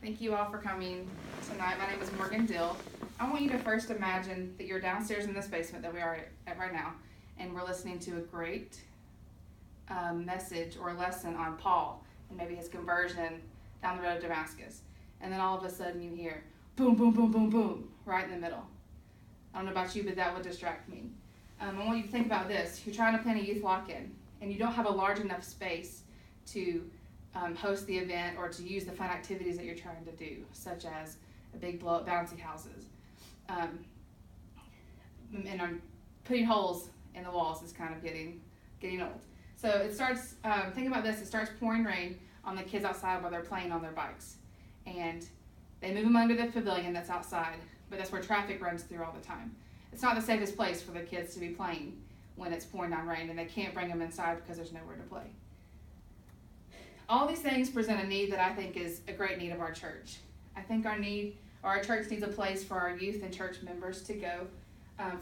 Thank you all for coming tonight. My name is Morgan Dill. I want you to first imagine that you're downstairs in this basement that we are at right now, and we're listening to a great message or lesson on Paul and maybe his conversion down the road to Damascus. And then all of a sudden you hear boom, boom, boom, boom, boom, right in the middle. I don't know about you, but that would distract me. I want you to think about this. You're trying to plan a youth lock-in, and you don't have a large enough space to host the event or to use the fun activities that you're trying to do, such as a big blow-up bouncy houses. And putting holes in the walls is kind of getting old. So it starts, think about this, it starts pouring rain on the kids outside while they're playing on their bikes. And they move them under the pavilion that's outside, but that's where traffic runs through all the time. It's not the safest place for the kids to be playing when it's pouring down rain, and they can't bring them inside because there's nowhere to play. All these things present a need that I think is a great need of our church. I think our church needs a place for our youth and church members to go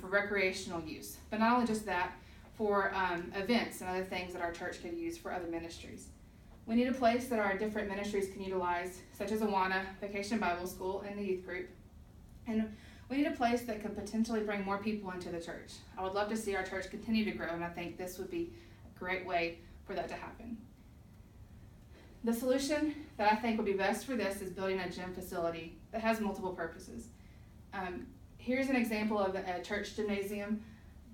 for recreational use. But not only just that, for events and other things that our church could use for other ministries. We need a place that our different ministries can utilize, such as Awana, Vacation Bible School, and the youth group. And we need a place that could potentially bring more people into the church. I would love to see our church continue to grow, and I think this would be a great way for that to happen. The solution that I think would be best for this is building a gym facility that has multiple purposes. Here's an example of a church gymnasium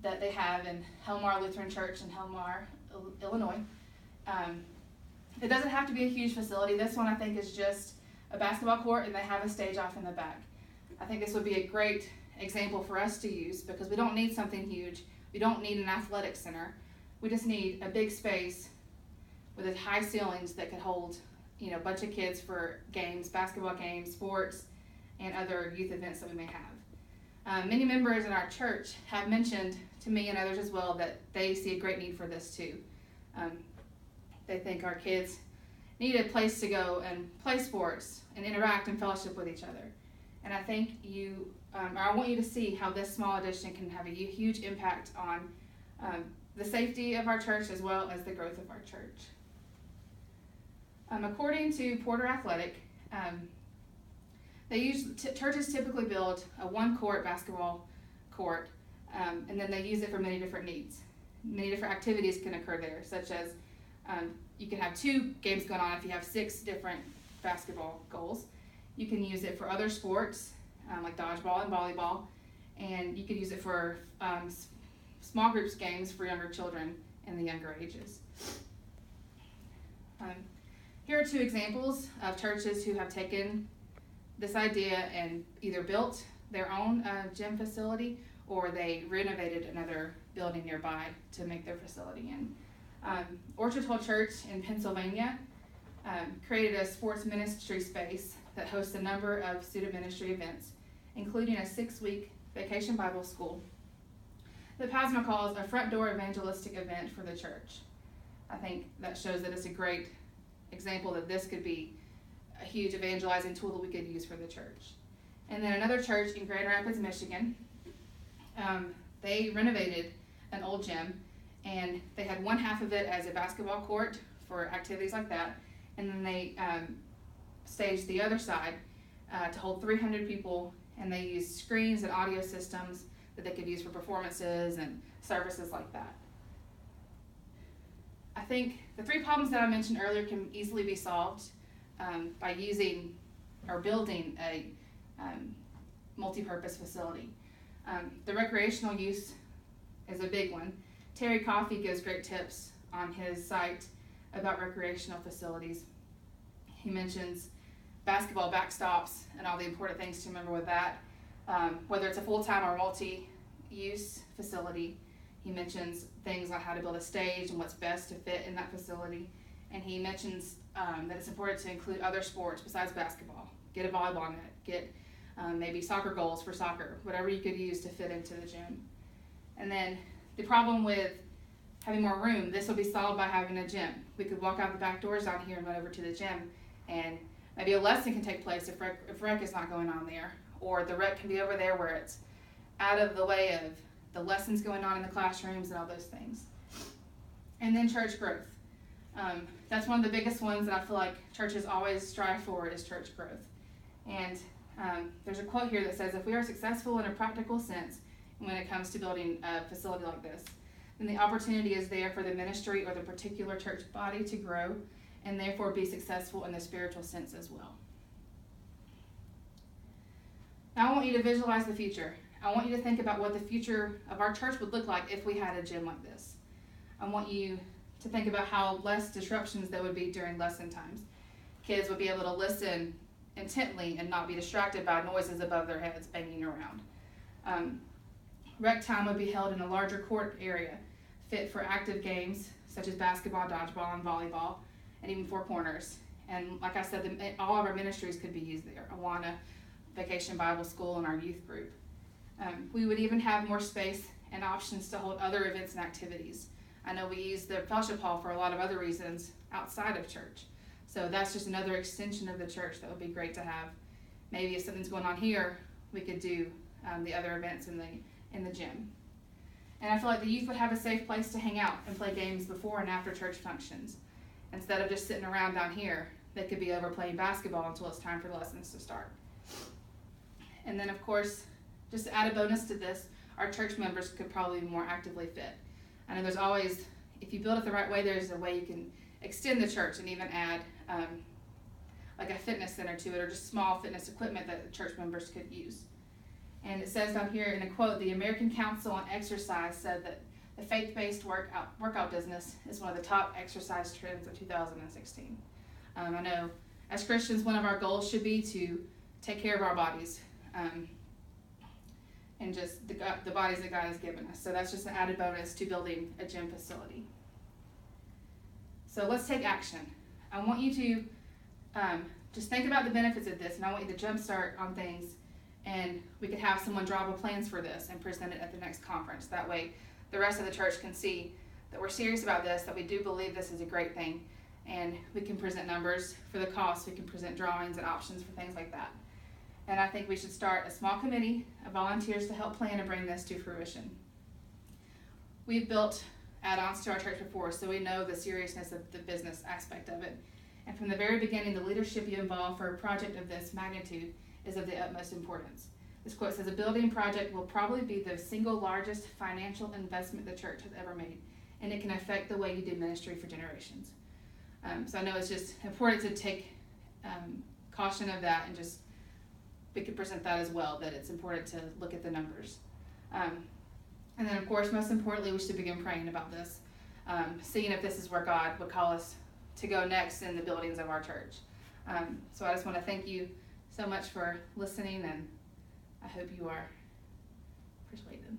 that they have in Helmar Lutheran Church in Helmar, Illinois. It doesn't have to be a huge facility. This one I think is just a basketball court, and they have a stage off in the back. I think this would be a great example for us to use because we don't need something huge. We don't need an athletic center. We just need a big space with high ceilings that could hold, a bunch of kids for games, basketball games, sports, and other youth events that we may have. Many members in our church have mentioned to me and others as well that they see a great need for this too. They think our kids need a place to go and play sports and interact and fellowship with each other. And I think I want you to see how this small addition can have a huge impact on the safety of our church as well as the growth of our church. According to Porter Athletic, churches typically build a one-court basketball court, and then they use it for many different needs. Many different activities can occur there, such as you can have 2 games going on if you have 6 different basketball goals. You can use it for other sports, like dodgeball and volleyball, and you could use it for small groups games for younger children in the younger ages. Here are 2 examples of churches who have taken this idea and either built their own gym facility or they renovated another building nearby to make their facility in. Orchard Hill Church in Pennsylvania created a sports ministry space that hosts a number of student ministry events, including a 6-week vacation Bible school that Pasma calls a front door evangelistic event for the church. I think that shows that it's a great example that this could be a huge evangelizing tool that we could use for the church. And then another church in Grand Rapids, Michigan, they renovated an old gym, and they had one half of it as a basketball court for activities like that, and then they staged the other side to hold 300 people, and they used screens and audio systems that they could use for performances and services like that. I think the 3 problems that I mentioned earlier can easily be solved by using or building a multi-purpose facility. The recreational use is a big one. Terry Coffey gives great tips on his site about recreational facilities. He mentions basketball backstops and all the important things to remember with that, whether it's a full-time or multi-use facility. He mentions things like how to build a stage and what's best to fit in that facility. And he mentions that it's important to include other sports besides basketball. Get a volleyball net, get maybe soccer goals for soccer, whatever you could use to fit into the gym. And then the problem with having more room, this will be solved by having a gym. We could walk out the back doors down here and run over to the gym, and maybe a lesson can take place if rec is not going on there, or the rec can be over there where it's out of the way of the lessons going on in the classrooms and all those things. And then church growth. That's one of the biggest ones that I feel like churches always strive for is church growth. And there's a quote here that says, if we are successful in a practical sense when it comes to building a facility like this, then the opportunity is there for the ministry or the particular church body to grow and therefore be successful in the spiritual sense as well. Now I want you to visualize the future. I want you to think about what the future of our church would look like if we had a gym like this. I want you to think about how less disruptions there would be during lesson times. Kids would be able to listen intently and not be distracted by noises above their heads banging around. Rec time would be held in a larger court area, fit for active games such as basketball, dodgeball, and volleyball, and even four corners. And like I said, all of our ministries could be used there. Awana, Vacation Bible School, and our youth group. We would even have more space and options to hold other events and activities. I know we use the fellowship hall for a lot of other reasons outside of church. So that's just another extension of the church that would be great to have. Maybe if something's going on here, we could do the other events in the gym. And I feel like the youth would have a safe place to hang out and play games before and after church functions. Instead of just sitting around down here, they could be over playing basketball until it's time for lessons to start. And then of course, just to add a bonus to this, our church members could probably be more actively fit. I know there's always, if you build it the right way, there's a way you can extend the church and even add like a fitness center to it, or just small fitness equipment that the church members could use. And it says down here in a quote, the American Council on Exercise said that the faith-based workout business is one of the top exercise trends of 2016. I know as Christians, one of our goals should be to take care of our bodies and just the bodies that God has given us. So that's just an added bonus to building a gym facility. So let's take action. I want you to just think about the benefits of this, and I want you to jumpstart on things, and we could have someone draw up plans for this and present it at the next conference. That way the rest of the church can see that we're serious about this, that we do believe this is a great thing, and we can present numbers for the cost, we can present drawings and options for things like that. And I think we should start a small committee of volunteers to help plan and bring this to fruition. We've built add-ons to our church before, so we know the seriousness of the business aspect of it. And from the very beginning, the leadership you involve for a project of this magnitude is of the utmost importance. This quote says, a building project will probably be the single largest financial investment the church has ever made, and it can affect the way you do ministry for generations. So I know it's just important to take caution of that, and just we could present that as well, that it's important to look at the numbers. And then of course, most importantly, we should begin praying about this, seeing if this is where God would call us to go next in the buildings of our church. So I just want to thank you so much for listening, and I hope you are persuaded.